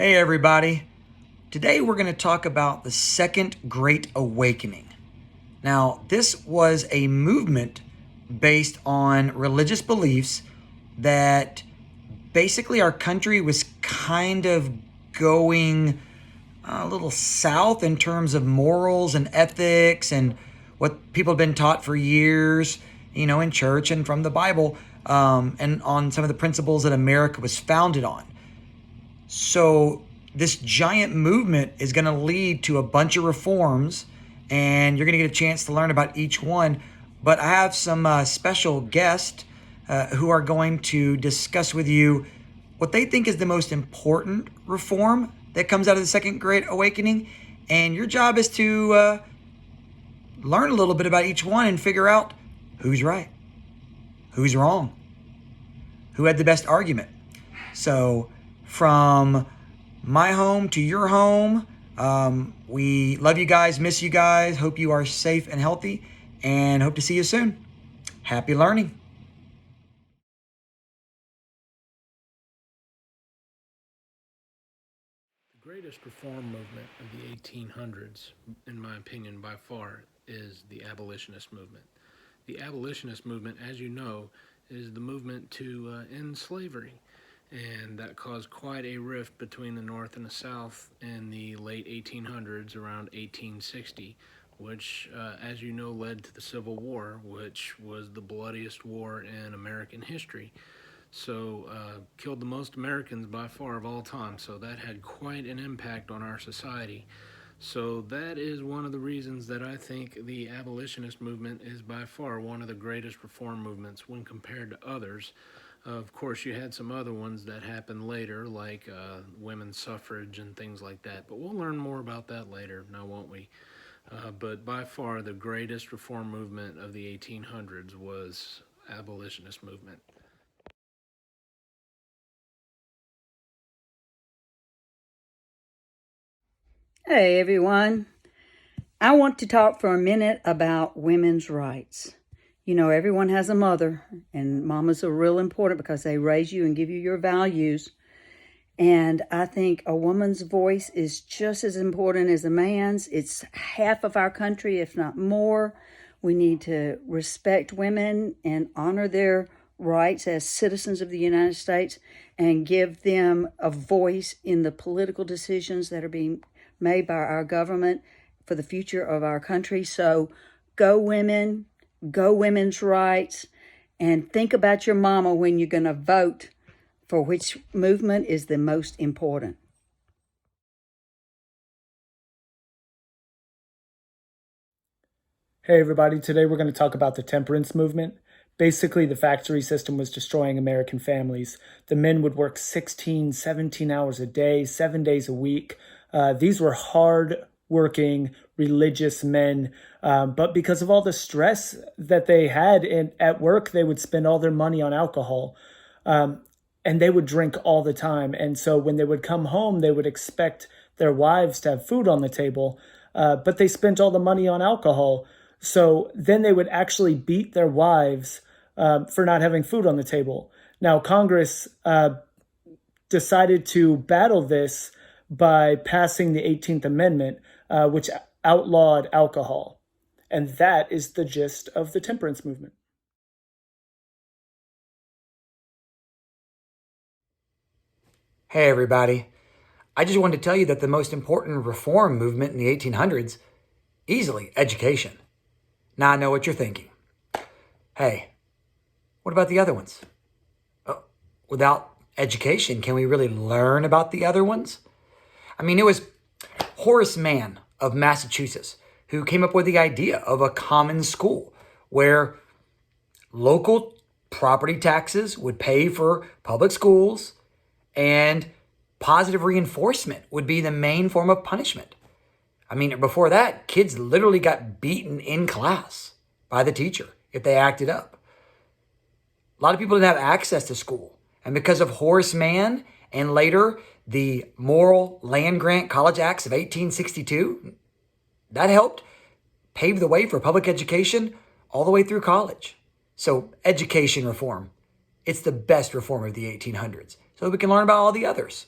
Hey everybody. Today we're going to talk about the Second Great Awakening. Now, this was a movement based on religious beliefs that basically our country was kind of going a little south in terms of morals and ethics and what people have been taught for years, in church and from the Bible, and on some of the principles that America was founded on. So this giant movement is going to lead to a bunch of reforms, and you're going to get a chance to learn about each one. But I have some special guests who are going to discuss with you what they think is the most important reform that comes out of the Second Great Awakening. And your job is to learn a little bit about each one and figure out who's right, who's wrong, who had the best argument. So from my home to your home, we love you guys, miss you guys, hope you are safe and healthy, and hope to see you soon. Happy learning. The greatest reform movement of the 1800s, in my opinion, by far, is the abolitionist movement. The abolitionist movement, as you know, is the movement to end slavery. And that caused quite a rift between the North and the South in the late 1800s, around 1860, which, as you know, led to the Civil War, which was the bloodiest war in American history. So, killed the most Americans by far of all time. So that had quite an impact on our society. So that is one of the reasons that I think the abolitionist movement is by far one of the greatest reform movements when compared to others. Of course, you had some other ones that happened later, like women's suffrage and things like that. But we'll learn more about that later, now won't we? But by far, the greatest reform movement of the 1800s was abolitionist movement. Hey everyone. I want to talk for a minute about women's rights. Everyone has a mother, and mamas are real important because they raise you and give you your values. And I think a woman's voice is just as important as a man's. It's half of our country, if not more. We need to respect women and honor their rights as citizens of the United States and give them a voice in the political decisions that are being made by our government for the future of our country. So go women, go women's rights, and think about your mama when you're going to vote for which movement is the most important. Hey everybody, today we're going to talk about the temperance movement. Basically, the factory system was destroying American families. The men would work 16, 17 hours a day, 7 days a week. These were hard-working, religious men, but because of all the stress that they had at work, they would spend all their money on alcohol, and they would drink all the time. And so when they would come home, they would expect their wives to have food on the table, but they spent all the money on alcohol. So then they would actually beat their wives for not having food on the table. Now, Congress decided to battle this by passing the 18th Amendment, which outlawed alcohol. And that is the gist of the temperance movement. Hey everybody. I just wanted to tell you that the most important reform movement in the 1800s, easily education. Now I know what you're thinking. Hey, what about the other ones? Without education, can we really learn about the other ones? I mean, it was Horace Mann of Massachusetts who came up with the idea of a common school where local property taxes would pay for public schools and positive reinforcement would be the main form of punishment. I mean, before that, kids literally got beaten in class by the teacher if they acted up. A lot of people didn't have access to school. And because of Horace Mann and later the Morrill Land Grant College Acts of 1862, that helped pave the way for public education all the way through college. So education reform, it's the best reform of the 1800s. So we can learn about all the others.